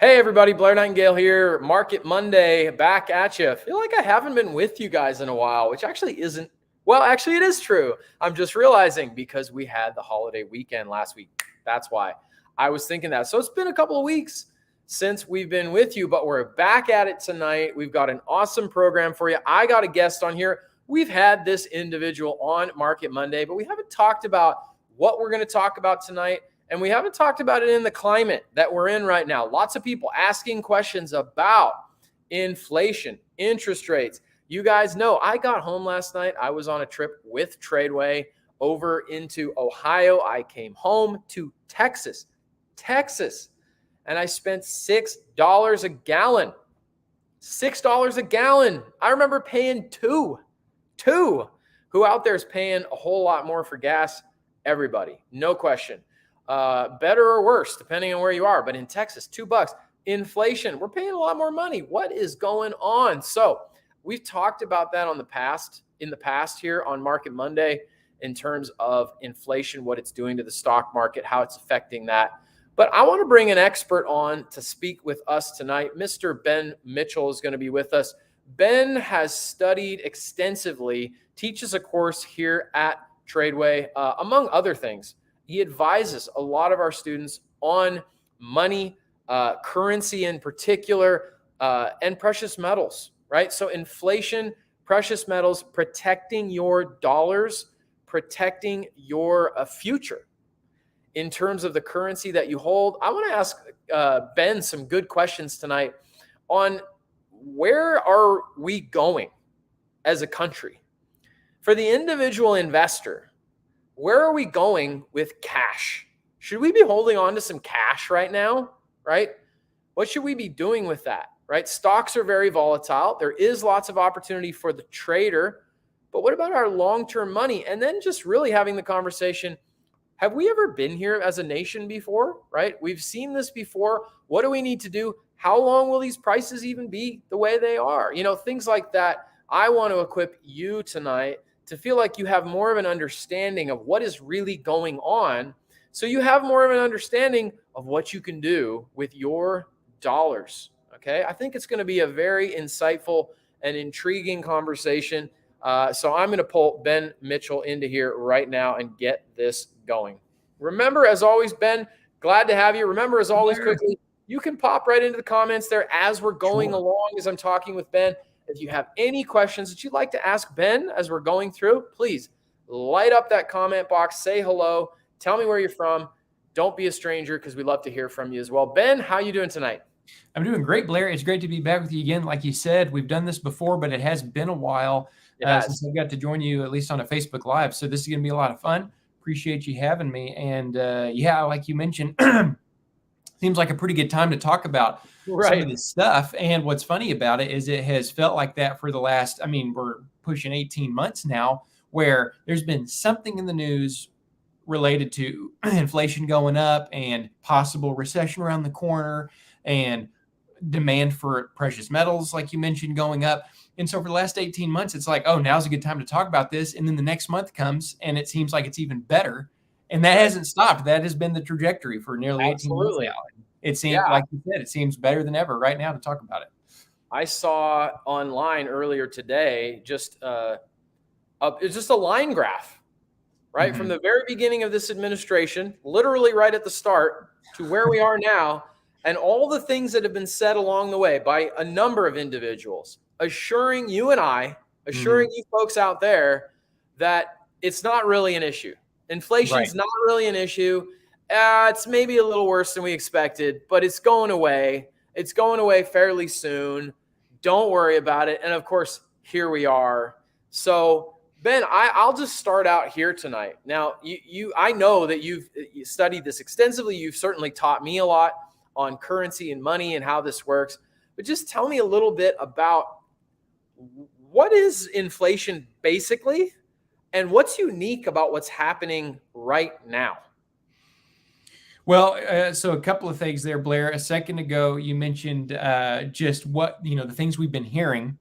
Hey everybody, Blair Nightingale here. Market Monday, back at you. I feel like I haven't been with you guys in a while, which actually isn't, well, actually it is true. I'm just realizing because we had the holiday weekend last week. That's why I was thinking that. So it's been a couple of weeks since we've been with you, but we're back at it tonight. We've got an awesome program for you. I got a guest on here. We've had this individual on Market Monday, but we haven't talked about what we're going to talk about tonight. And we haven't talked about it in the climate that we're in right now. Lots of people asking questions about inflation, interest rates. You guys know I got home last night. I was on a trip with Tradeway over into Ohio. I came home to Texas, and I spent $6 a gallon. $6 a gallon. I remember paying two. Who out there is paying a whole lot more for gas? Everybody, no question. Better or worse, depending on where you are. But in Texas, $2. Inflation, we're paying a lot more money. What is going on? So we've talked about that in the past here on Market Monday in terms of inflation, what it's doing to the stock market, how it's affecting that. But I want to bring an expert on to speak with us tonight. Mr. Ben Mitchell is going to be with us. Ben has studied extensively, teaches a course here at Tradeway, among other things. He advises a lot of our students on money, currency in particular, and precious metals, right? So inflation, precious metals, protecting your dollars, protecting your future in terms of the currency that you hold. I want to ask Ben some good questions tonight on where are we going as a country? For the individual investor, where are we going with cash? Should we be holding on to some cash right now, right? What should we be doing with that, right? Stocks are very volatile. There is lots of opportunity for the trader, but what about our long-term money? And then just really having the conversation, have we ever been here as a nation before, right? We've seen this before. What do we need to do? How long will these prices even be the way they are? Things like that. I want to equip you tonight to feel like you have more of an understanding of what is really going on, so you have more of an understanding of what you can do with your dollars, okay? I think it's going to be a very insightful and intriguing conversation. So I'm going to pull Ben Mitchell into here right now and get this going. Remember, as always, Ben, glad to have you. Remember, as always, quickly, you can pop right into the comments there as we're going along, as I'm talking with Ben. If you have any questions that you'd like to ask Ben as we're going through, please light up that comment box, say hello, tell me where you're from. Don't be a stranger, because we love to hear from you as well. Ben, how are you doing tonight? I'm doing great, Blair. It's great to be back with you again. Like you said, we've done this before, but it has been a while since I got to join you, at least on a Facebook Live. So this is going to be a lot of fun. Appreciate you having me. And yeah, like you mentioned, seems like a pretty good time to talk about some of this stuff. And what's funny about it is it has felt like that for the last, we're pushing 18 months now, where there's been something in the news related to inflation going up and possible recession around the corner and demand for precious metals, like you mentioned, going up. And so for the last 18 months, it's like, oh, now's a good time to talk about this. And then the next month comes and it seems like it's even better. And that hasn't stopped. That has been the trajectory for nearly 18 months now. It seems, like you said, it seems better than ever right now to talk about it. I saw online earlier today it's just a line graph, right? From the very beginning of this administration, literally right at the start, to where we are now, and all the things that have been said along the way by a number of individuals, assuring you and I, assuring you folks out there that it's not really an issue. Inflation's not really an issue. It's maybe a little worse than we expected, but it's going away. It's going away fairly soon. Don't worry about it. And of course, here we are. So Ben, I'll just start out here tonight. Now, I know that you studied this extensively. You've certainly taught me a lot on currency and money and how this works. But just tell me a little bit about what is inflation basically, and what's unique about what's happening right now? Well, so a couple of things there, Blair. A second ago, you mentioned just what, the things we've been hearing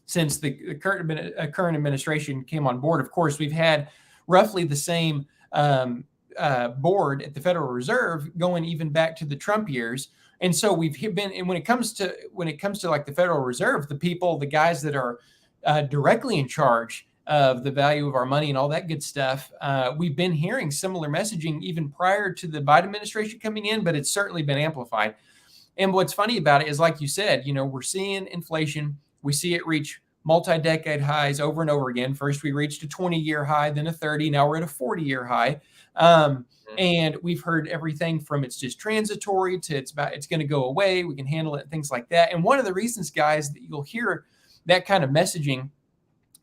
since the current administration came on board. Of course, we've had roughly the same board at the Federal Reserve going even back to the Trump years. And so we've been, and when it comes to like the Federal Reserve, the guys that are directly in charge of the value of our money and all that good stuff, we've been hearing similar messaging even prior to the Biden administration coming in, but it's certainly been amplified. And what's funny about it is, like you said, we're seeing inflation. We see it reach multi-decade highs over and over again. First, we reached a 20-year high, then a 30. Now we're at a 40-year high. And we've heard everything from it's just transitory to it's going to go away. We can handle it, things like that. And one of the reasons, guys, that you'll hear that kind of messaging,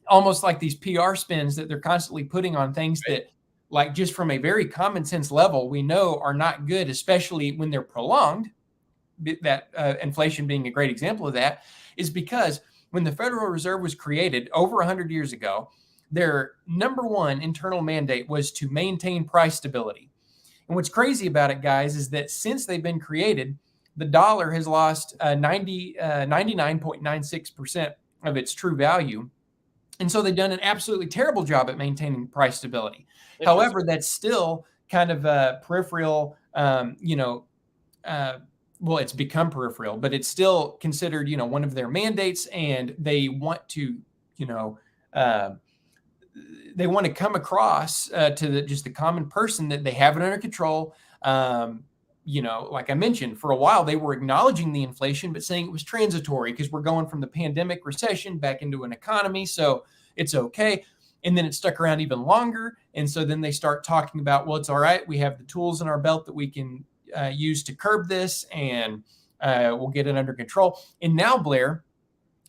almost like these PR spins that they're constantly putting on things that, like, just from a very common sense level, we know are not good, especially when they're prolonged. That inflation being a great example of that, is because when the Federal Reserve was created over 100 years ago, their number one internal mandate was to maintain price stability. And what's crazy about it, guys, is that since they've been created, the dollar has lost 99.96% of its true value. And so they've done an absolutely terrible job at maintaining price stability. However, that's still kind of a peripheral, well, it's become peripheral, but it's still considered, one of their mandates. And they want to, they want to come across to just the common person that they have it under control. Like I mentioned, for a while, they were acknowledging the inflation, but saying it was transitory because we're going from the pandemic recession back into an economy. So it's okay. And then it stuck around even longer. And so then they start talking about, well, it's all right. We have the tools in our belt that we can use to curb this, and we'll get it under control. And now, Blair,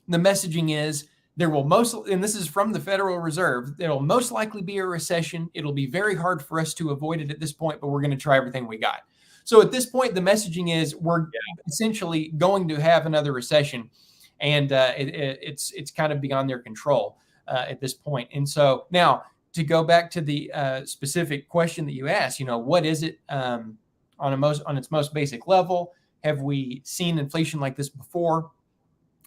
the messaging is there will and this is from the Federal Reserve, there will most likely be a recession. It'll be very hard for us to avoid it at this point, but we're going to try everything we got. So at this point, the messaging is we're essentially going to have another recession, and it's kind of beyond their control at this point. And so now, to go back to the specific question that you asked, what is it on its most basic level? Have we seen inflation like this before?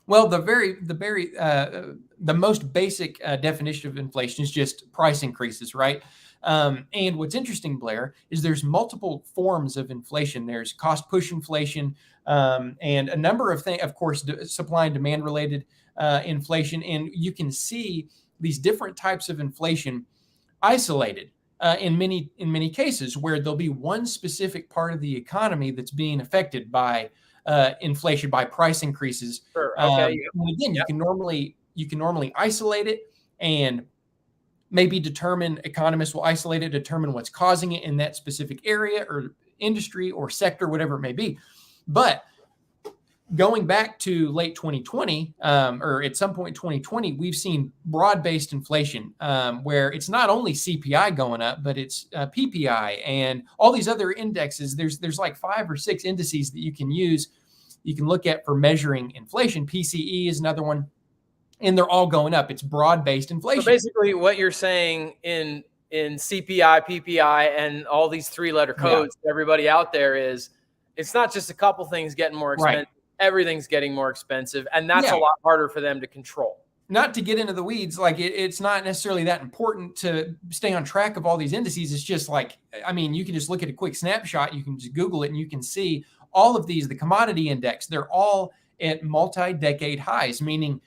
Well, the most basic definition of inflation is just price increases, right? And what's interesting, Blair, is there's multiple forms of inflation. There's cost push inflation, and a number of things, of course, supply and demand related inflation. And you can see these different types of inflation isolated in many cases, where there'll be one specific part of the economy that's being affected by inflation, by price increases. Sure. Okay. And again, you can normally isolate it, and maybe economists will isolate it, determine what's causing it in that specific area or industry or sector, whatever it may be. But going back to late 2020, or at some point in 2020, we've seen broad-based inflation, where it's not only CPI going up, but it's PPI and all these other indexes. There's like 5 or 6 indices that you can use, you can look at for measuring inflation. PCE is another one, and they're all going up. It's broad-based inflation. So basically, what you're saying in CPI, PPI, and all these 3-letter codes, to everybody out there, is it's not just a couple things getting more expensive. Right. Everything's getting more expensive, and that's a lot harder for them to control. Not to get into the weeds, like it's not necessarily that important to stay on track of all these indices. It's just like, you can just look at a quick snapshot. You can just Google it, and you can see all of these. The commodity index, they're all at multi-decade highs, meaning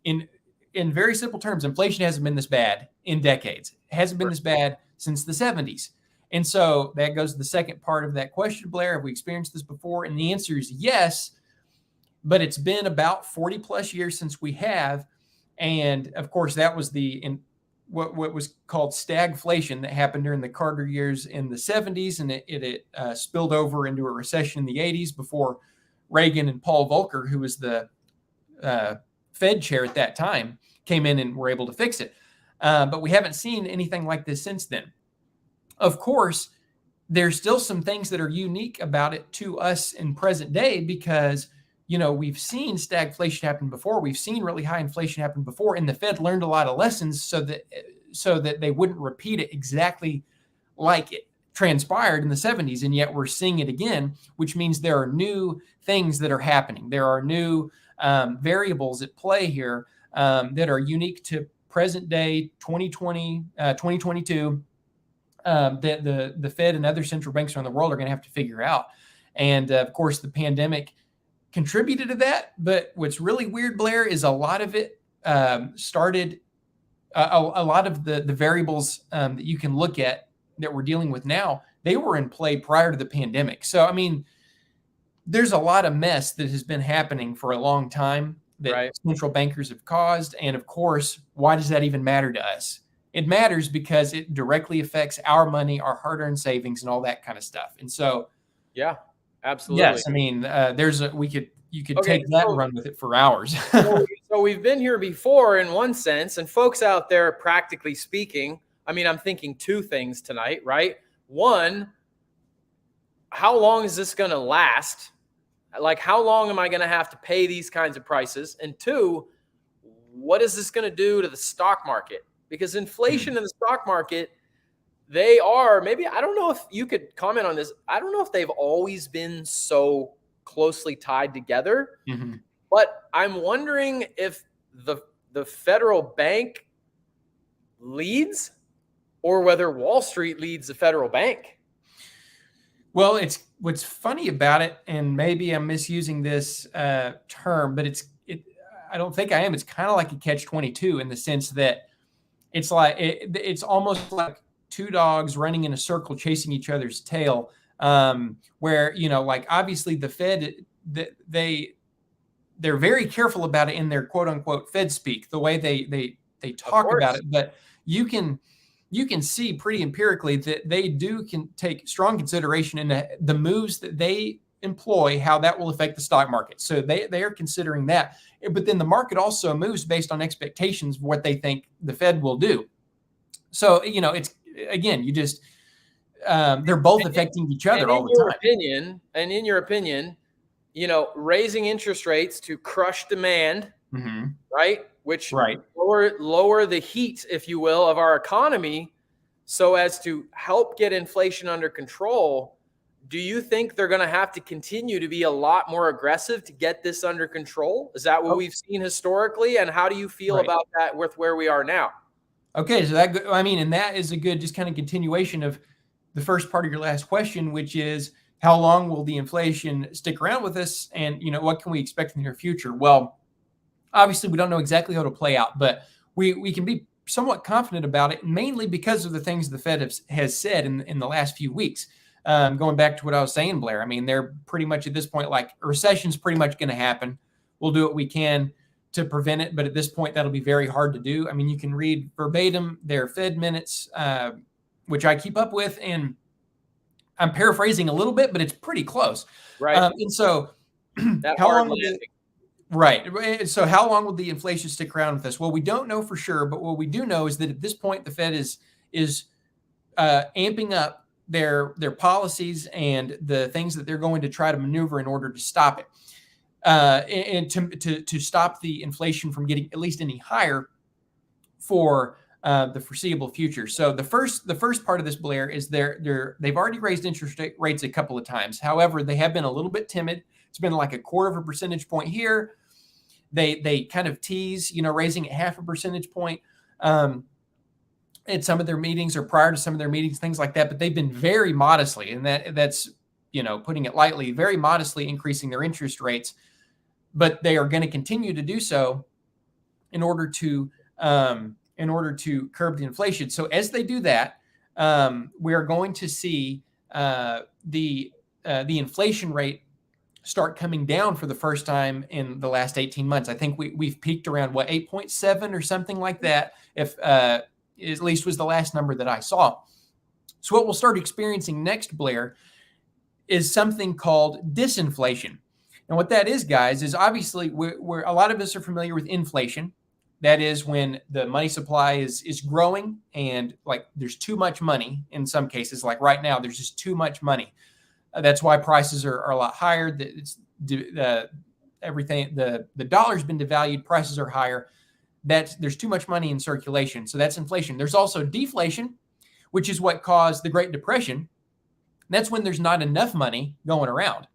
in very simple terms, inflation hasn't been this bad in decades. It hasn't been this bad since the 70s. And so that goes to the second part of that question, Blair. Have we experienced this before? And the answer is yes. But it's been about 40 plus years since we have. And of course, that was what was called stagflation that happened during the Carter years in the 70s. And it spilled over into a recession in the 80s before Reagan and Paul Volcker, who was the Fed chair at that time, came in and were able to fix it. But we haven't seen anything like this since then. Of course, there's still some things that are unique about it to us in present day, because we've seen stagflation happen before. We've seen really high inflation happen before, and the Fed learned a lot of lessons so that they wouldn't repeat it exactly like it transpired in the 70s. And yet we're seeing it again, which means there are new things that are happening. There are new variables at play here that are unique to present day 2020, 2022. that the Fed and other central banks around the world are going to have to figure out. And of course, the pandemic contributed to that. But what's really weird, Blair, is a lot of it started. A lot of the variables that you can look at that we're dealing with now, they were in play prior to the pandemic. So, I mean, there's a lot of mess that has been happening for a long time that central bankers have caused. And of course, why does that even matter to us? It matters because it directly affects our money, our hard-earned savings, and all that kind of stuff. And so, yeah, absolutely. Yes, I mean, you could take that and run with it for hours. So we've been here before in one sense, and folks out there, practically speaking, I mean, I'm thinking two things tonight, right? One, how long is this going to last? Like, how long am I going to have to pay these kinds of prices? And two, what is this going to do to the stock market? Because inflation in the stock market, they are, maybe, I don't know if you could comment on this. I don't know if they've always been so closely tied together, but I'm wondering if the federal bank leads or whether Wall Street leads the federal bank. Well, it's what's funny about it, and maybe I'm misusing this term, but I don't think I am. It's kind of like a catch-22 in the sense that it's like it's almost like two dogs running in a circle chasing each other's tail, where, like, obviously the Fed, they're very careful about it in their quote unquote Fed speak, the way they talk about it. But you can see pretty empirically that they can take strong consideration in the moves that they employ, how that will affect the stock market. So they are considering that. But then the market also moves based on expectations of what they think the Fed will do. So, it's, again, you just, they're both affecting each other all the time. In your opinion, raising interest rates to crush demand, right? Which lower the heat, if you will, of our economy so as to help get inflation under control. Do you think they're going to have to continue to be a lot more aggressive to get this under control? Is that what we've seen historically? And how do you feel about that with where we are now? Okay, so and that is a good just kind of continuation of the first part of your last question, which is how long will the inflation stick around with us, and what can we expect in the near future? Well, obviously we don't know exactly how it'll play out, but we can be somewhat confident about it, mainly because of the things the Fed has said in the last few weeks. Going back to what I was saying, Blair, I mean, they're pretty much at this point, like, a recession's pretty much going to happen. We'll do what we can to prevent it, but at this point, that'll be very hard to do. I mean, you can read verbatim their Fed minutes, which I keep up with, and I'm paraphrasing a little bit, but it's pretty close. Right. And so, how long will the inflation stick around with us? Well, we don't know for sure, but what we do know is that at this point, the Fed is amping up their policies and the things that they're going to try to maneuver in order to stop it, and to stop the inflation from getting at least any higher for the foreseeable future. So the first part of this, Blair, is they've already raised interest rates a couple of times. However, they have been a little bit timid. It's been like 1/4 percentage point here. They kind of tease, raising it 1/2 percentage point at some of their meetings or prior to some of their meetings, things like that. But they've been very modestly, and that's putting it lightly, very modestly increasing their interest rates. But they are going to continue to do so in order to curb the inflation. So as they do that, we are going to see the inflation rate start coming down for the first time in the last 18 months. I think we've peaked around 8.7 or something like that. If at least was the last number that I saw. So what we'll start experiencing next, Blair, is something called disinflation. And what that is, guys, is obviously we're a lot of us are familiar with inflation. That is when the money supply is growing and, like, there's too much money in some cases. Like right now, there's just too much money. That's why prices are a lot higher. Everything, the dollar's been devalued, prices are higher. There's too much money in circulation. So that's inflation. There's also deflation, which is what caused the Great Depression. That's when there's not enough money going around.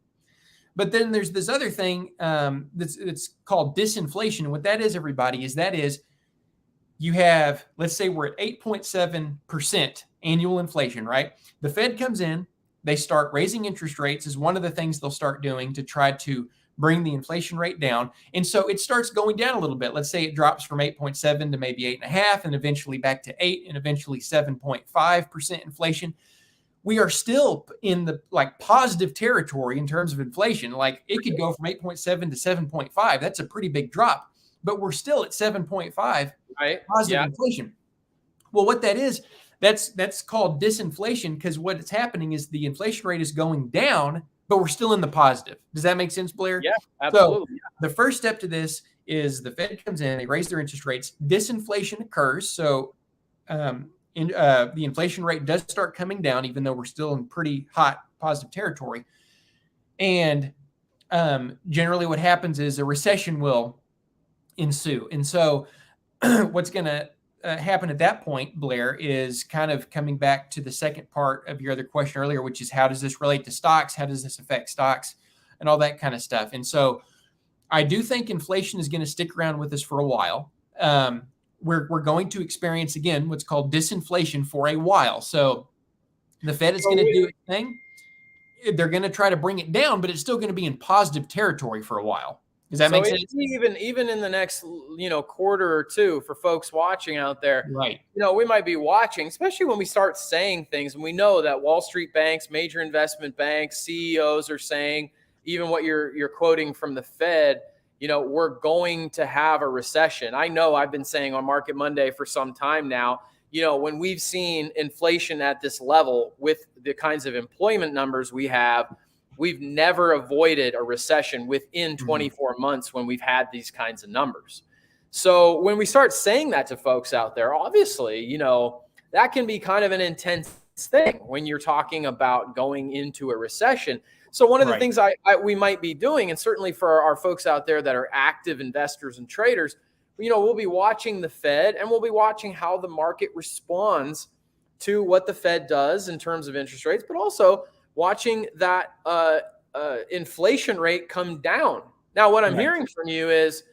But then there's this other thing that's called disinflation. And what that is, everybody, is you have, let's say we're at 8.7% annual inflation, right? The Fed comes in, they start raising interest rates is one of the things they'll start doing to try to bring the inflation rate down. And so it starts going down a little bit. Let's say it drops from 8.7 to maybe 8.5 and eventually back to 8 and eventually 7.5% inflation. We are still in the positive territory in terms of inflation. Like it could go from 8.7 to 7.5. That's a pretty big drop, but we're still at 7.5 positive inflation. Well, what that is, that's called disinflation, because what is happening is the inflation rate is going down, but we're still in the positive. Does that make sense, Blair? Yeah, absolutely. So the first step to this is the Fed comes in, they raise their interest rates, disinflation occurs. So the inflation rate does start coming down, even though we're still in pretty hot positive territory. And generally what happens is a recession will ensue. And so what's going to happen at that point, Blair, is kind of coming back to the second part of your other question earlier, which is how does this relate to stocks? How does this affect stocks and all that kind of stuff? And so I do think inflation is going to stick around with us for a while. We're going to experience, again, what's called disinflation for a while. So the Fed is going to do its thing. They're going to try to bring it down, but it's still going to be in positive territory for a while. Does that make sense? Even in the next, quarter or two, for folks watching out there, right? We might be watching, especially when we start saying things, and we know that Wall Street banks, major investment banks, CEOs are saying, even what you're quoting from the Fed, we're going to have a recession. I know I've been saying on Market Monday for some time now, when we've seen inflation at this level with the kinds of employment numbers we have, we've never avoided a recession within 24 months when we've had these kinds of numbers. So when we start saying that to folks out there, obviously, that can be kind of an intense thing when you're talking about going into a recession. So one of the things we might be doing, and certainly for our folks out there that are active investors and traders, we'll be watching the Fed, and we'll be watching how the market responds to what the Fed does in terms of interest rates, but also watching that inflation rate come down. Now, what I'm hearing from you is,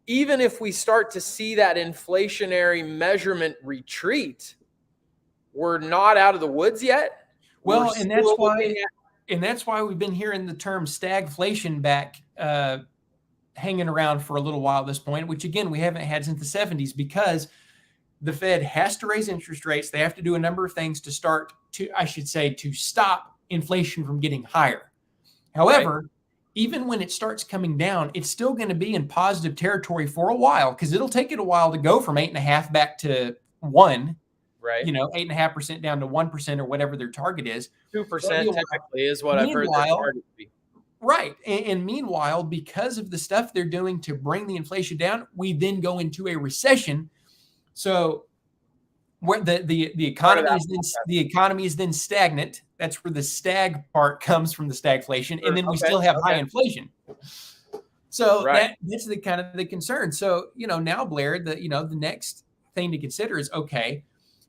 even if we start to see that inflationary measurement retreat, we're not out of the woods yet. Well, and that's why we've been hearing the term stagflation back hanging around for a little while at this point, which again, we haven't had since the 70s, because the Fed has to raise interest rates. They have to do a number of things to stop inflation from getting higher. However, even when it starts coming down, it's still going to be in positive territory for a while, because it'll take it a while to go from 8.5 back to 1, right? 8.5% down to 1% or whatever their target is. 2% typically is what I've heard their target to be. Right. And meanwhile, because of the stuff they're doing to bring the inflation down, we then go into a recession. So where the economy is then stagnant. That's where the stag part comes from, the stagflation, and then we still have high inflation. So that's the kind of the concern. So now, Blair, the next thing to consider is, okay,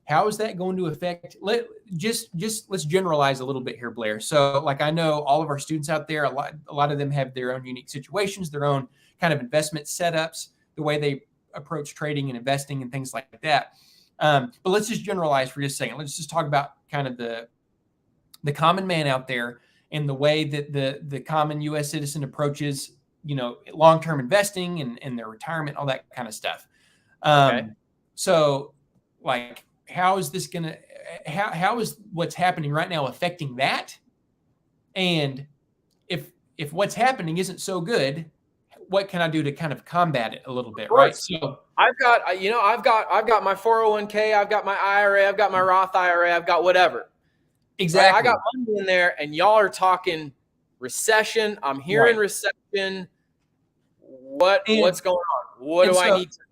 how is that going to affect? Let's generalize a little bit here, Blair. So, I know all of our students out there, a lot of them have their own unique situations, their own kind of investment setups, the way they approach trading and investing and things like that. But let's just generalize for just a second. Let's just talk about kind of the common man out there and the way that the common U.S. citizen approaches, long-term investing and their retirement, all that kind of stuff. So, how is this going to, how is what's happening right now affecting that? And if what's happening isn't so good, what can I do to kind of combat it a little bit? Right. So I've got my 401k, I've got my IRA, I've got my Roth IRA, I've got whatever. Exactly. Right? I got money in there, and y'all are talking recession. I'm hearing recession. What's going on? What do I need to do?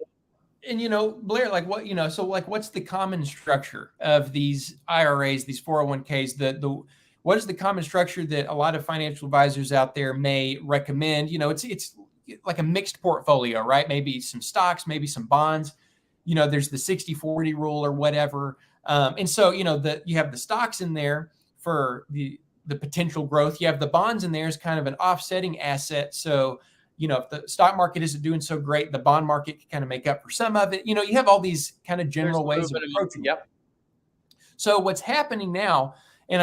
And Blair, what's the common structure of these IRAs, these 401ks? What is the common structure that a lot of financial advisors out there may recommend? It's like a mixed portfolio, right? Maybe some stocks, maybe some bonds. There's the 60-40 rule or whatever. And so, you have the stocks in there for the potential growth. You have the bonds in there as kind of an offsetting asset. So, if the stock market isn't doing so great, the bond market can kind of make up for some of it. You have all these kind of general ways of approaching it. Yep. So what's happening now, and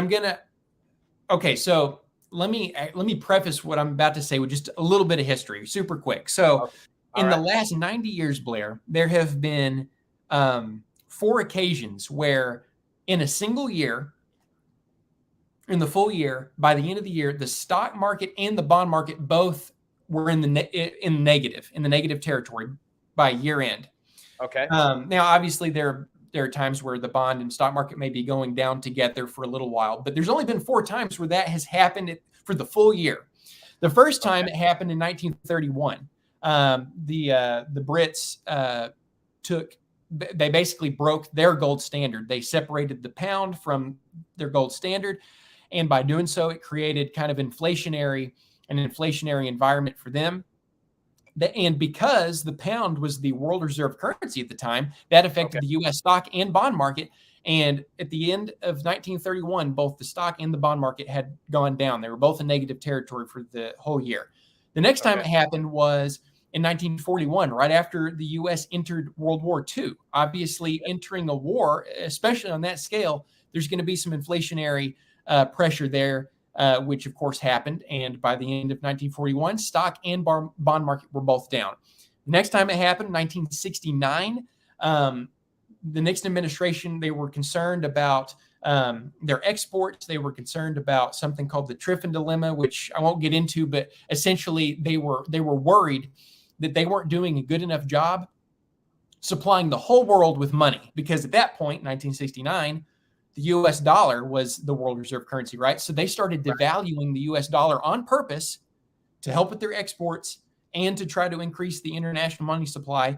so let me preface what I'm about to say with just a little bit of history, super quick. So in the last 90 years, Blair, there have been 4 occasions where in a single year, in the full year, by the end of the year, the stock market and the bond market both were in the negative territory by year end. Okay. Now, obviously, there are times where the bond and stock market may be going down together for a little while, but there's only been 4 times where that has happened for the full year. The first time it happened in 1931. The Brits they basically broke their gold standard. They separated the pound from their gold standard. And by doing so, it created kind of an inflationary environment for them. And because the pound was the world reserve currency at the time, that affected the U.S. stock and bond market. And at the end of 1931, both the stock and the bond market had gone down. They were both in negative territory for the whole year. The next time it happened was in 1941, right after the U.S. entered World War II. Obviously, entering a war, especially on that scale, there's going to be some inflationary pressure there, which of course happened. And by the end of 1941, stock and bond market were both down. The next time it happened, 1969, the Nixon administration, they were concerned about their exports. They were concerned about something called the Triffin dilemma, which I won't get into, but essentially they were worried that they weren't doing a good enough job supplying the whole world with money, because at that point, 1969, the U.S. dollar was the world reserve currency, right? So they started devaluing the U.S. dollar on purpose to help with their exports and to try to increase the international money supply.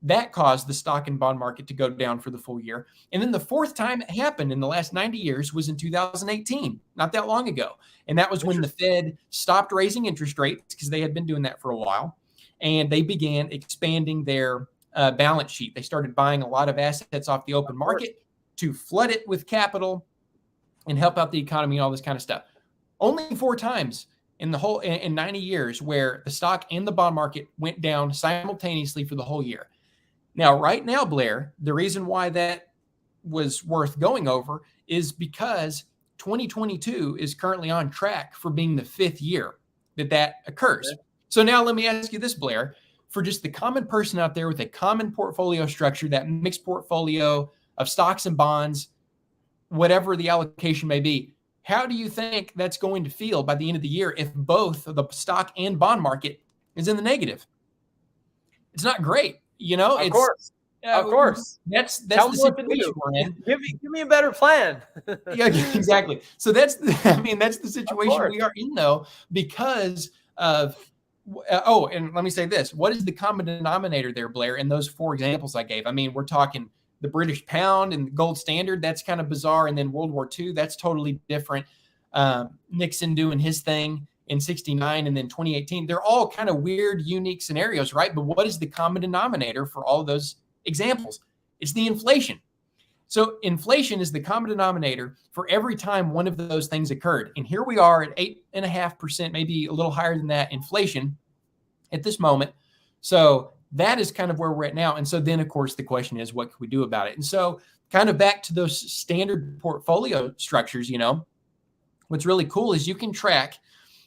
That caused the stock and bond market to go down for the full year. And then the 4th time it happened in the last 90 years was in 2018, not that long ago. And that was when the Fed stopped raising interest rates, because they had been doing that for a while. And they began expanding their balance sheet. They started buying a lot of assets off the open market to flood it with capital and help out the economy and all this kind of stuff. Only 4 times in 90 years where the stock and the bond market went down simultaneously for the whole year. Now, right now, Blair, the reason why that was worth going over is because 2022 is currently on track for being the 5th year that occurs. Okay. So now let me ask you this, Blair, for just the common person out there with a common portfolio structure, that mixed portfolio of stocks and bonds, whatever the allocation may be, how do you think that's going to feel by the end of the year if both the stock and bond market is in the negative? It's not great. Of course. That's the situation we're in. Give me a better plan. Yeah, exactly. So that's the situation we are in, though, because of and let me say this. What is the common denominator there, Blair, in those 4 examples I gave? I mean, we're talking the British pound and the gold standard. That's kind of bizarre. And then World War II, that's totally different. Nixon doing his thing in 69 and then 2018. They're all kind of weird, unique scenarios, right? But what is the common denominator for all of those examples? It's the inflation. So inflation is the common denominator for every time one of those things occurred. And here we are at 8.5%, maybe a little higher than that inflation at this moment. So that is kind of where we're at now. And so then, of course, the question is, what can we do about it? And so kind of back to those standard portfolio structures, what's really cool is you can track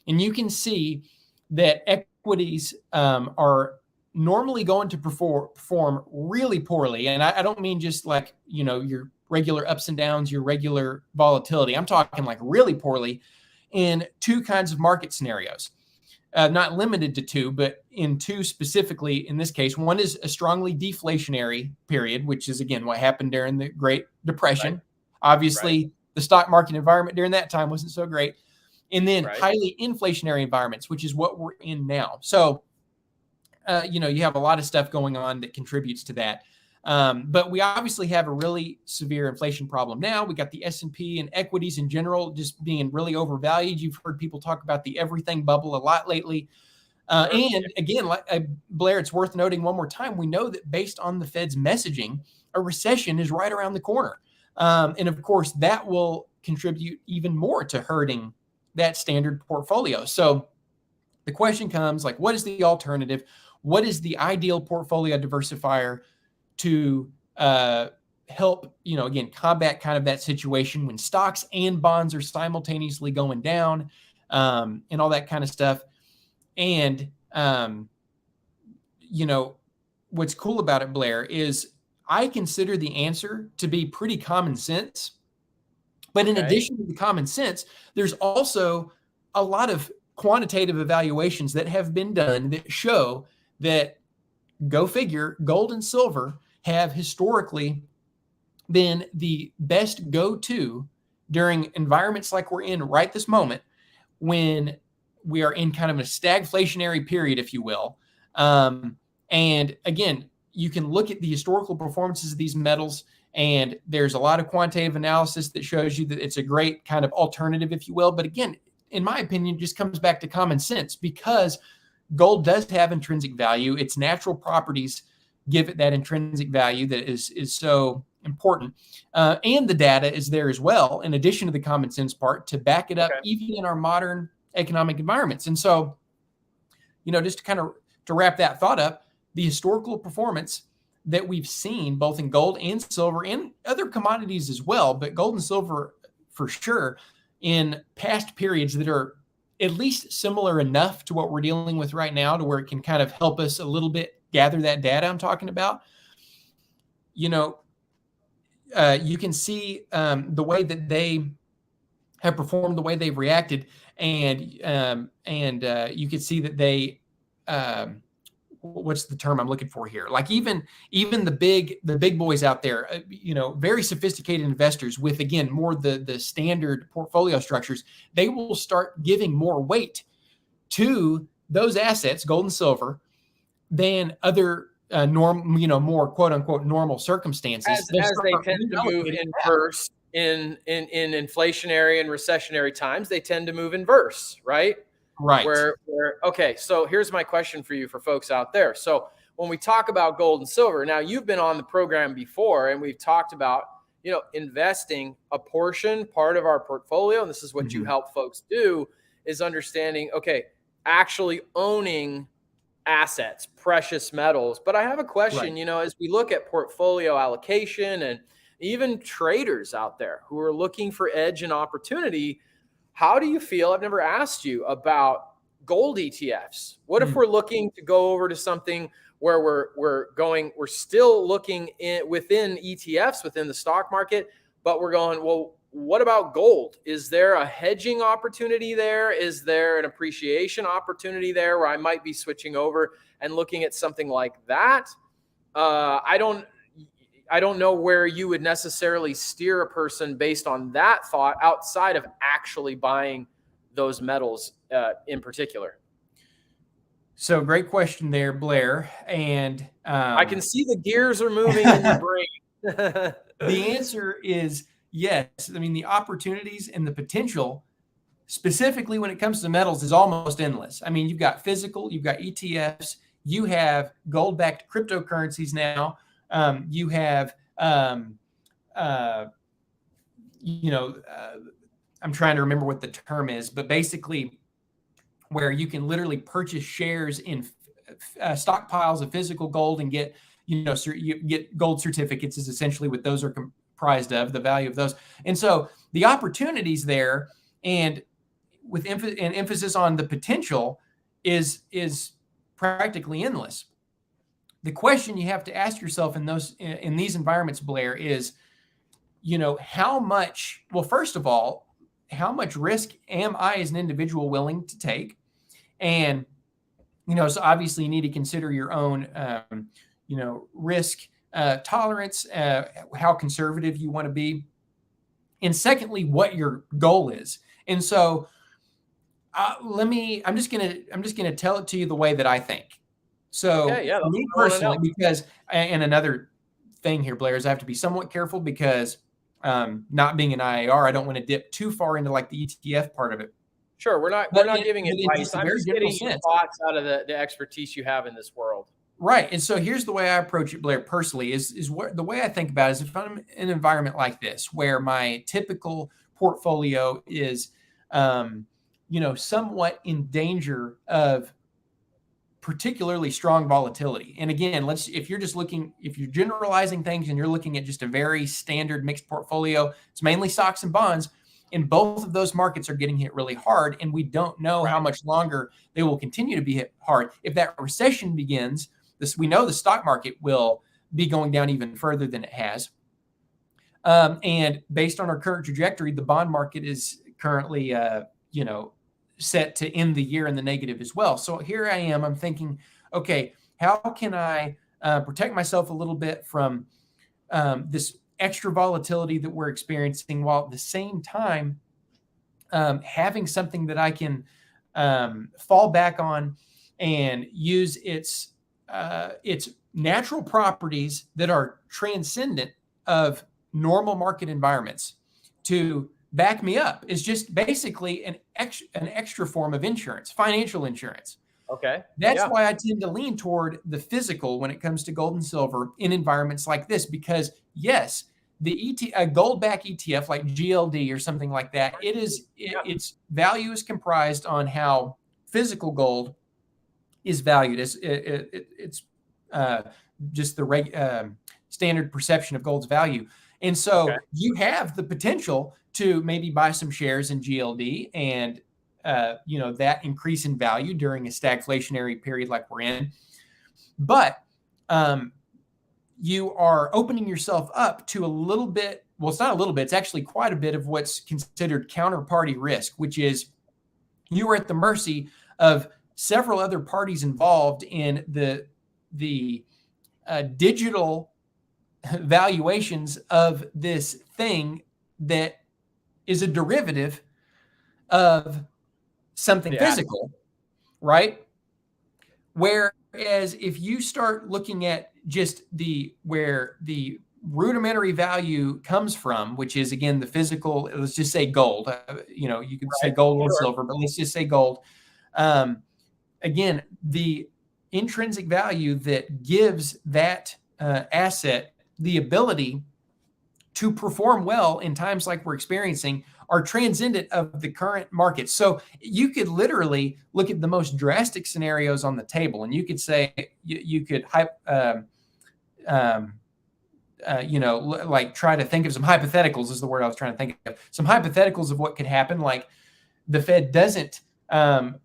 and you can see that equities are normally going to perform really poorly. And I don't mean just like, your regular ups and downs, your regular volatility. I'm talking like really poorly in 2 kinds of market scenarios. Not limited to 2, but in 2 specifically in this case. One is a strongly deflationary period, which is, again, what happened during the Great Depression. Right. Obviously, the stock market environment during that time wasn't so great. And then highly inflationary environments, which is what we're in now. So, you have a lot of stuff going on that contributes to that. But we obviously have a really severe inflation problem now. We got the S&P and equities in general just being really overvalued. You've heard people talk about the everything bubble a lot lately. And again, Blair, it's worth noting one more time, we know that based on the Fed's messaging, a recession is right around the corner. And of course, that will contribute even more to hurting that standard portfolio. So The question comes like, what is the alternative? What is the ideal portfolio diversifier to help, again, combat kind of that situation when stocks and bonds are simultaneously going down, and all that kind of stuff. And, what's cool about it, Blair, is I consider the answer to be pretty common sense. But in addition to the common sense, there's also a lot of quantitative evaluations that have been done that show that, go figure, gold and silver have historically been the best go-to during environments like we're in right this moment, when we are in kind of a stagflationary period, if you will. And again, you can look at the historical performances of these metals, and there's a lot of quantitative analysis that shows you that it's a great kind of alternative, if you will. But again, in my opinion, it just comes back to common sense, because gold does have intrinsic value. Its natural properties give it that intrinsic value that is so important. And the data is there as well, in addition to the common sense part, to back it up, even in our modern economic environments. And so, just to wrap that thought up, the historical performance that we've seen both in gold and silver and other commodities as well, but gold and silver for sure, in past periods that are at least similar enough to what we're dealing with right now, to where it can kind of help us a little bit gather that data I'm talking about. You can see the way that they have performed, the way they've reacted, and you can see that they, what's the term I'm looking for here? Like even the big boys out there, very sophisticated investors with, again, more the standard portfolio structures, they will start giving more weight to those assets, gold and silver, than other more quote unquote normal circumstances. As they tend to move inverse in inflationary and recessionary times, they tend to move inverse, right? Right. Okay, so here's my question for you, for folks out there. So when we talk about gold and silver, now you've been on the program before, and we've talked about, investing a part of our portfolio, and this is what you help folks do, is understanding, actually owning assets, precious metals. But I have a question, as we look at portfolio allocation and even traders out there who are looking for edge and opportunity, how do you feel? I've never asked you about gold ETFs. What if we're looking to go over to something where we're still looking within ETFs, within the stock market, but we're going, well, what about gold? Is there a hedging opportunity there? Is there an appreciation opportunity there where I might be switching over and looking at something like that? I don't know where you would necessarily steer a person based on that thought, outside of actually buying those metals in particular. So great question there, Blair. And I can see the gears are moving in your brain. The answer is yes. I mean, the opportunities and the potential, specifically when it comes to metals, is almost endless. I mean, you've got physical, you've got ETFs, you have gold-backed cryptocurrencies now. You have, I'm trying to remember what the term is, but basically where you can literally purchase shares in stockpiles of physical gold and get, you get gold certificates, is essentially what those are comprised of, the value of those. And so the opportunities there, and with emphasis on the potential, is practically endless. The question you have to ask yourself in these environments, Blair, is, how much, well, first of all, how much risk am I as an individual willing to take? And, so obviously you need to consider your own, risk tolerance, how conservative you want to be. And secondly, what your goal is. And so I'm just going to tell it to you the way that I think. So for me personally, because, and another thing here, Blair, is I have to be somewhat careful because not being an IAR, I don't want to dip too far into like the ETF part of it. Sure, we're not giving advice. I'm just getting your thoughts out of the expertise you have in this world. Right. And so here's the way I approach it, Blair, personally, is what the way I think about it is, if I'm in an environment like this, where my typical portfolio is somewhat in danger of particularly strong volatility. And again, if you're generalizing things and you're looking at just a very standard mixed portfolio, it's mainly stocks and bonds, and both of those markets are getting hit really hard. And we don't know how much longer they will continue to be hit hard. If that recession begins, we know the stock market will be going down even further than it has. And based on our current trajectory, the bond market is currently, set to end the year in the negative as well. So here I am, I'm thinking, okay, how can I protect myself a little bit from this extra volatility that we're experiencing, while at the same time having something that I can fall back on and use its natural properties that are transcendent of normal market environments to back me up. Is just basically an extra form of insurance, financial insurance. Okay. That's why I tend to lean toward the physical when it comes to gold and silver in environments like this, because yes, a gold-backed ETF like GLD or something like that, its value is comprised on how physical gold is valued. It's just the standard perception of gold's value. And so you have the potential to maybe buy some shares in GLD and, that increase in value during a stagflationary period like we're in. But you are opening yourself up to a little bit, well, it's not a little bit, it's actually quite a bit of what's considered counterparty risk, which is you are at the mercy of several other parties involved in the digital valuations of this thing that is a derivative of something physical, right? Whereas if you start looking at just where the rudimentary value comes from, which is again the physical, let's just say gold, you could say gold or silver, but let's just say gold. Again, the intrinsic value that gives that asset the ability to perform well in times like we're experiencing are transcendent of the current market. So you could literally look at the most drastic scenarios on the table, and you could say, you could like try to think of some hypotheticals is the word I was trying to think of. Some hypotheticals of what could happen, like the Fed doesn't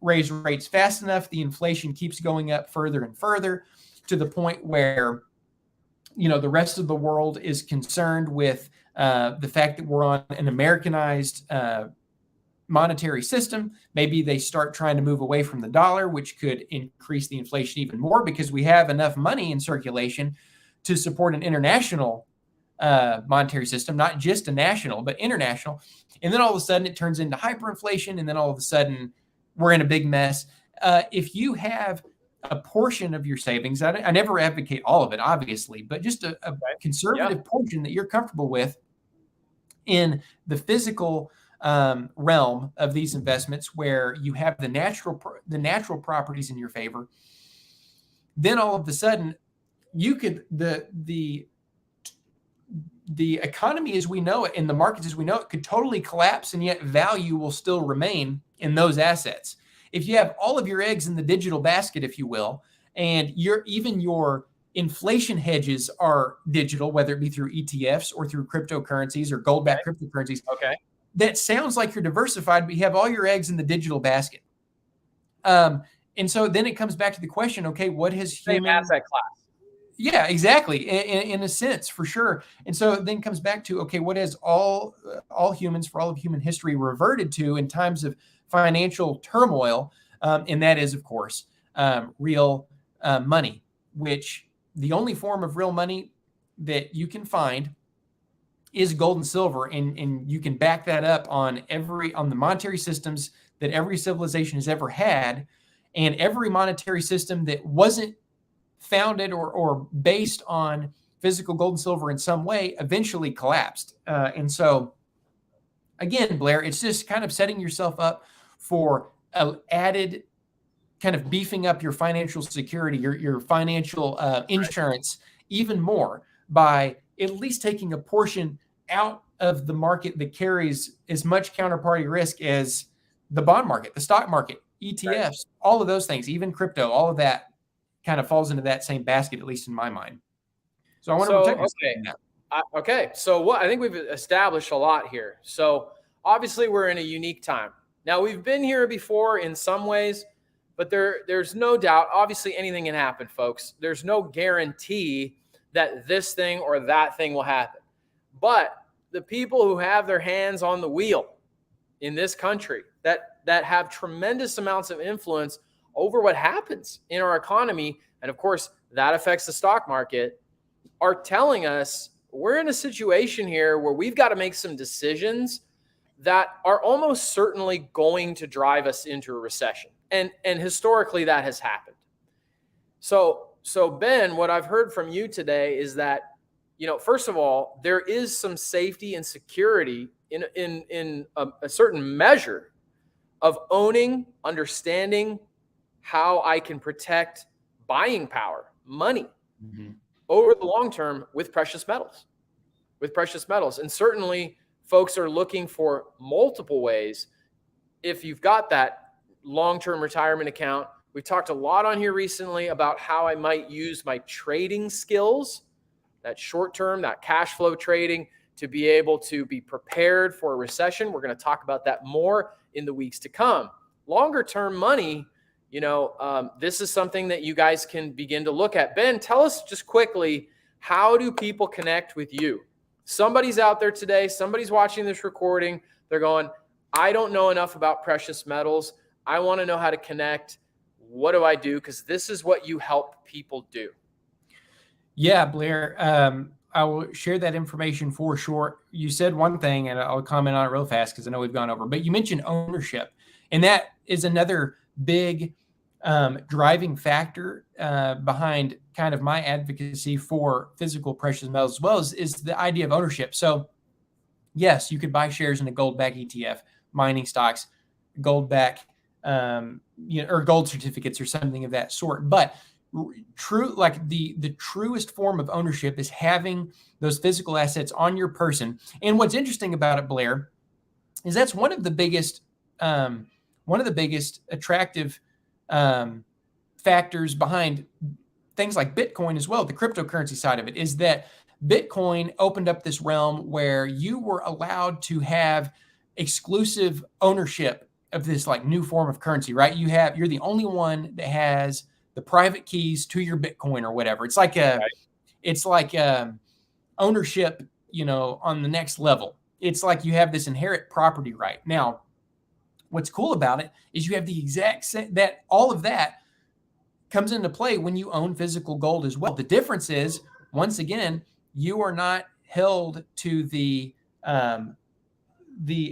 raise rates fast enough, the inflation keeps going up further and further to the point where the rest of the world is concerned with the fact that we're on an Americanized monetary system. Maybe they start trying to move away from the dollar, which could increase the inflation even more because we have enough money in circulation to support an international monetary system, not just a national, but international. And then all of a sudden it turns into hyperinflation. And then all of a sudden we're in a big mess. If you have a portion of your savings, I never advocate all of it, obviously, but just a conservative portion that you're comfortable with in the physical realm of these investments, where you have the natural properties in your favor, then all of a sudden you could the economy as we know it and the markets as we know it could totally collapse, and yet value will still remain in those assets. If you have all of your eggs in the digital basket, if you will, and your inflation hedges are digital, whether it be through ETFs or through cryptocurrencies or gold-backed cryptocurrencies. Okay. That sounds like you're diversified, but you have all your eggs in the digital basket. And so then it comes back to the question, okay, what has same asset class? Yeah, exactly. In a sense, for sure. And so it then comes back to, okay, what has all humans for all of human history reverted to in times of financial turmoil? And that is, of course, real money, which the only form of real money that you can find is gold and silver. And you can back that up on the monetary systems that every civilization has ever had, and every monetary system that wasn't founded or based on physical gold and silver in some way eventually collapsed. And so, again, Blair, it's just kind of setting yourself up for an added kind of beefing up your financial security, your financial insurance even more by at least taking a portion out of the market that carries as much counterparty risk as the bond market, the stock market, ETFs, all of those things, even crypto, all of that kind of falls into that same basket, at least in my mind. So I want to protect myself from that. Okay. So I think we've established a lot here. So obviously we're in a unique time. Now we've been here before in some ways, but there's no doubt, obviously anything can happen, folks. There's no guarantee that this thing or that thing will happen. But the people who have their hands on the wheel in this country that have tremendous amounts of influence over what happens in our economy, and of course that affects the stock market, are telling us we're in a situation here where we've got to make some decisions that are almost certainly going to drive us into a recession. And historically that has happened. So Ben, what I've heard from you today is that, first of all, there is some safety and security in a certain measure of owning, understanding how I can protect buying power, money, over the long term with precious metals. And certainly folks are looking for multiple ways. If you've got that long-term retirement account, we've talked a lot on here recently about how I might use my trading skills, that short-term, that cash flow trading, to be able to be prepared for a recession. We're going to talk about that more in the weeks to come. Longer-term money, this is something that you guys can begin to look at. Ben, tell us just quickly, how do people connect with you? Somebody's out there today, somebody's watching this recording, they're going, I don't know enough about precious metals. I want to know how to connect. What do I do? Because this is what you help people do. Yeah, Blair, I will share that information for sure. You said one thing, and I'll comment on it real fast because I know we've gone over, but you mentioned ownership. And that is another big driving factor behind kind of my advocacy for physical precious metals, as well as is the idea of ownership. So yes, you could buy shares in a gold-backed ETF, mining stocks, gold-backed, or gold certificates or something of that sort. But the truest form of ownership is having those physical assets on your person. And what's interesting about it, Blair, is that's one of the biggest attractive factors behind things like Bitcoin as well. The cryptocurrency side of it is that Bitcoin opened up this realm where you were allowed to have exclusive ownership of this like new form of currency, right? You're the only one that has the private keys to your Bitcoin or whatever. It's like ownership, on the next level. It's like you have this inherent property right. Now, what's cool about it is you have the exact same, that all of that comes into play when you own physical gold as well. The difference is, once again, you are not held to the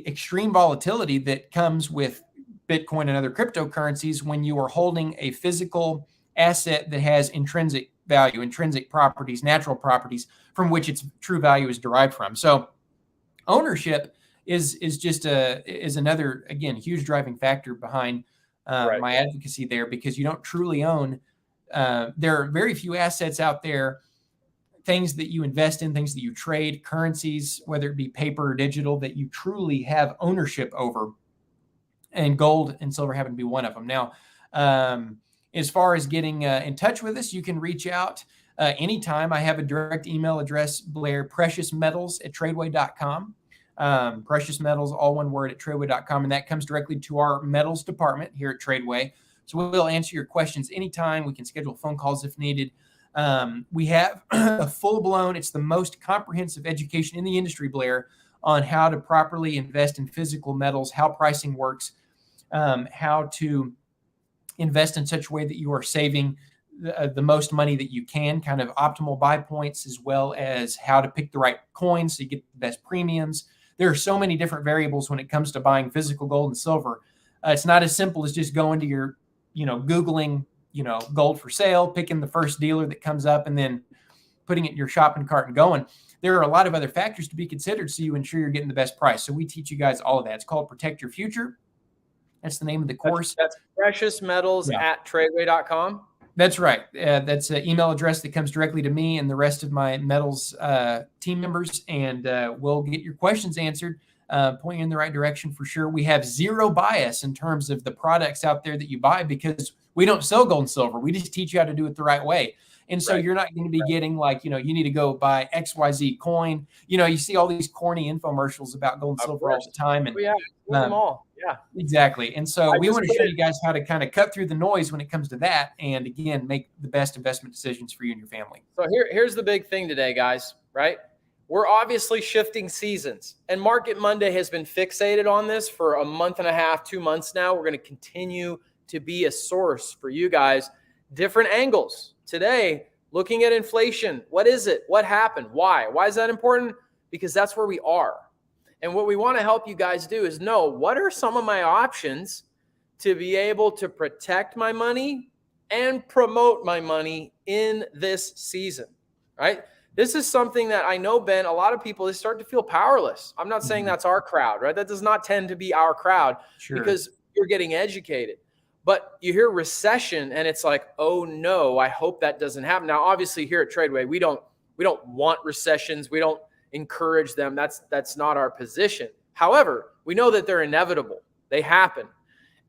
extreme volatility that comes with Bitcoin and other cryptocurrencies when you are holding a physical asset that has intrinsic value, intrinsic properties, natural properties from which its true value is derived from. So ownership is another, again, huge driving factor behind my advocacy there, because you don't truly own. There are very few assets out there, things that you invest in, things that you trade, currencies, whether it be paper or digital, that you truly have ownership over. And gold and silver happen to be one of them. Now, as far as getting in touch with us, you can reach out anytime. I have a direct email address, Blair, preciousmetals@tradeway.com. Precious metals, all one word, at tradeway.com. And that comes directly to our metals department here at Tradeway. So we'll answer your questions anytime. We can schedule phone calls if needed. We have a full-blown, it's the most comprehensive education in the industry, Blair, on how to properly invest in physical metals, how pricing works, how to invest in such a way that you are saving the most money that you can, kind of optimal buy points, as well as how to pick the right coins so you get the best premiums. There are so many different variables when it comes to buying physical gold and silver. It's not as simple as just going to your, Googling, gold for sale, picking the first dealer that comes up and then putting it in your shopping cart and going. There are a lot of other factors to be considered so you ensure you're getting the best price. So we teach you guys all of that. It's called Protect Your Future. That's the name of the course. That's preciousmetals@tradeway.com. That's right. That's an email address that comes directly to me and the rest of my metals team members, and we'll get your questions answered. point you in the right direction for sure. We have zero bias in terms of the products out there that you buy because we don't sell gold and silver. We just teach you how to do it the right way. And so you're not going to be getting like, you need to go buy XYZ coin. You see all these corny infomercials about gold and silver all the time. And them all. Yeah, exactly. And so we want to show you guys how to kind of cut through the noise when it comes to that. And again, make the best investment decisions for you and your family. So here's the big thing today, guys, right? We're obviously shifting seasons, and Market Monday has been fixated on this for a month and a half, 2 months now. We're going to continue to be a source for you guys, different angles. Today, looking at inflation. What is it? What happened? Why? Why is that important? Because that's where we are. And what we want to help you guys do is know what are some of my options to be able to protect my money and promote my money in this season, right? This is something that I know, Ben, a lot of people, they start to feel powerless. I'm not saying that's our crowd, right? That does not tend to be our crowd because you're getting educated. But you hear recession and it's like, oh no, I hope that doesn't happen. Now, obviously here at Tradeway, we don't want recessions. We don't encourage them. That's not our position. However, we know that they're inevitable. They happen.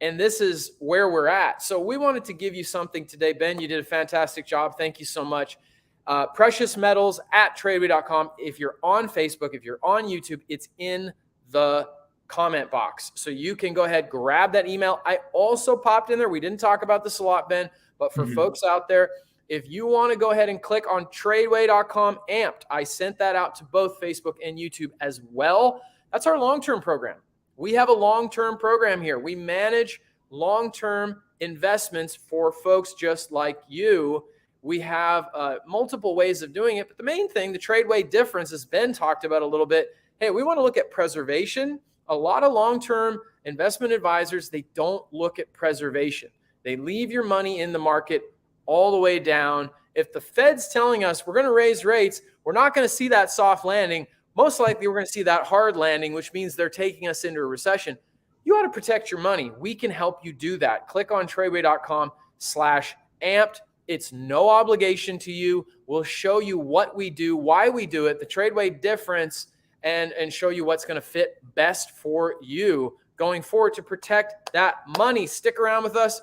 And this is where we're at. So we wanted to give you something today. Ben, you did a fantastic job. Thank you so much. Precious metals at Tradeway.com. If you're on Facebook, if you're on YouTube, it's in the comment box. So you can go ahead, grab that email. I also popped in there. We didn't talk about this a lot, Ben, but for folks out there, if you want to go ahead and click on Tradeway.com amped, I sent that out to both Facebook and YouTube as well. That's our long-term program. We have a long-term program here. We manage long-term investments for folks just like you. We have multiple ways of doing it, but the main thing, the Tradeway difference, as Ben talked about a little bit, hey, we want to look at preservation. A lot of long-term investment advisors, they don't look at preservation. They leave your money in the market all the way down. If the Fed's telling us we're going to raise rates, we're not going to see that soft landing. Most likely we're going to see that hard landing, which means they're taking us into a recession. You ought to protect your money. We can help you do that. Click on Tradeway.com/amped. It's no obligation to you. We'll show you what we do, why we do it, the Tradeway difference, and show you what's going to fit best for you going forward to protect that money. Stick around with us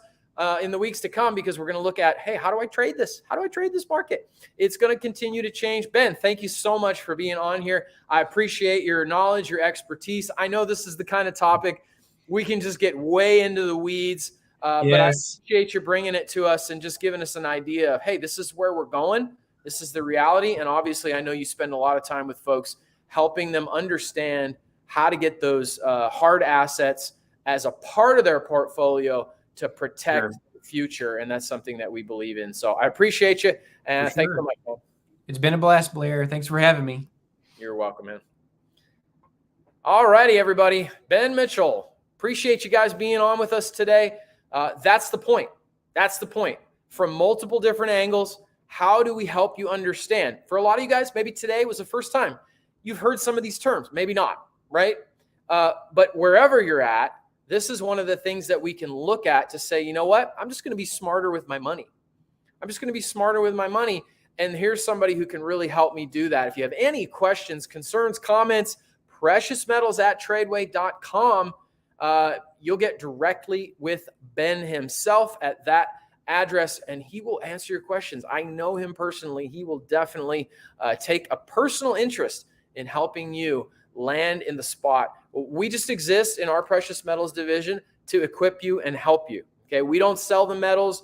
in the weeks to come because we're going to look at, hey, how do I trade this? How do I trade this market? It's going to continue to change. Ben, thank you so much for being on here. I appreciate your knowledge, your expertise. I know this is the kind of topic we can just get way into the weeds, but I appreciate you bringing it to us and just giving us an idea of, hey, this is where we're going. This is the reality. And obviously, I know you spend a lot of time with folks helping them understand how to get those hard assets as a part of their portfolio to protect the future. And that's something that we believe in. So I appreciate you. And thank you so much, man. It's been a blast, Blair. Thanks for having me. You're welcome, man. All righty, everybody. Ben Mitchell. Appreciate you guys being on with us today. That's the point. That's the point. From multiple different angles, how do we help you understand? For a lot of you guys, maybe today was the first time you've heard some of these terms, maybe not, right? But wherever you're at, this is one of the things that we can look at to say, you know what? I'm just going to be smarter with my money. I'm just going to be smarter with my money. And here's somebody who can really help me do that. If you have any questions, concerns, comments, preciousmetals@tradeway.com. You'll get directly with Ben himself at that address, and he will answer your questions. I know him personally. He will definitely take a personal interest in helping you land in the spot. We just exist in our precious metals division to equip you and help you. Okay, we don't sell the metals.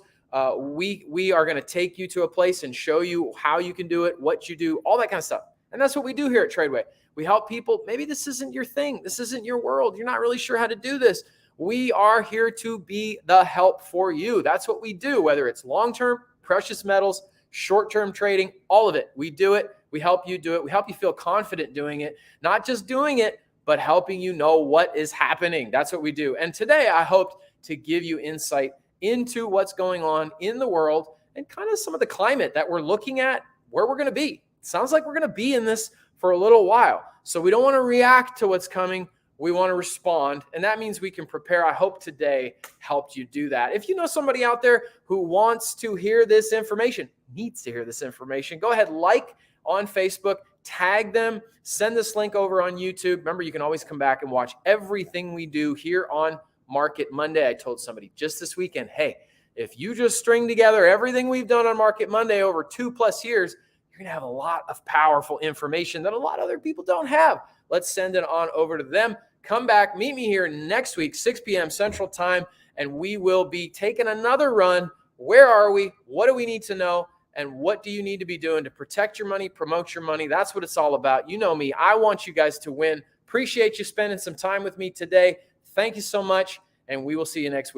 We are going to take you to a place and show you how you can do it, what you do, all that kind of stuff. And that's what we do here at Tradeway. We help people. Maybe this isn't your thing. This isn't your world. You're not really sure how to do this. We are here to be the help for you. That's what we do, whether it's long-term, precious metals, short-term trading, all of it. We do it. We help you do it. We help you feel confident doing it, not just doing it, but helping you know what is happening. That's what we do. And today I hoped to give you insight into what's going on in the world and kind of some of the climate that we're looking at, where we're going to be. It sounds like we're going to be in this for a little while. So we don't want to react to what's coming. We want to respond. And that means we can prepare. I hope today helped you do that. If you know somebody out there who wants to hear this information, needs to hear this information, go ahead, like on Facebook, tag them, send this link over on YouTube. Remember, you can always come back and watch everything we do here on Market Monday. I told somebody just this weekend, hey, if you just string together everything we've done on Market Monday over 2+ years, you're going to have a lot of powerful information that a lot of other people don't have. Let's send it on over to them. Come back, meet me here next week, 6 p.m. Central Time, and we will be taking another run. Where are we? What do we need to know? And what do you need to be doing to protect your money, promote your money? That's what it's all about. You know me. I want you guys to win. Appreciate you spending some time with me today. Thank you so much, and we will see you next week.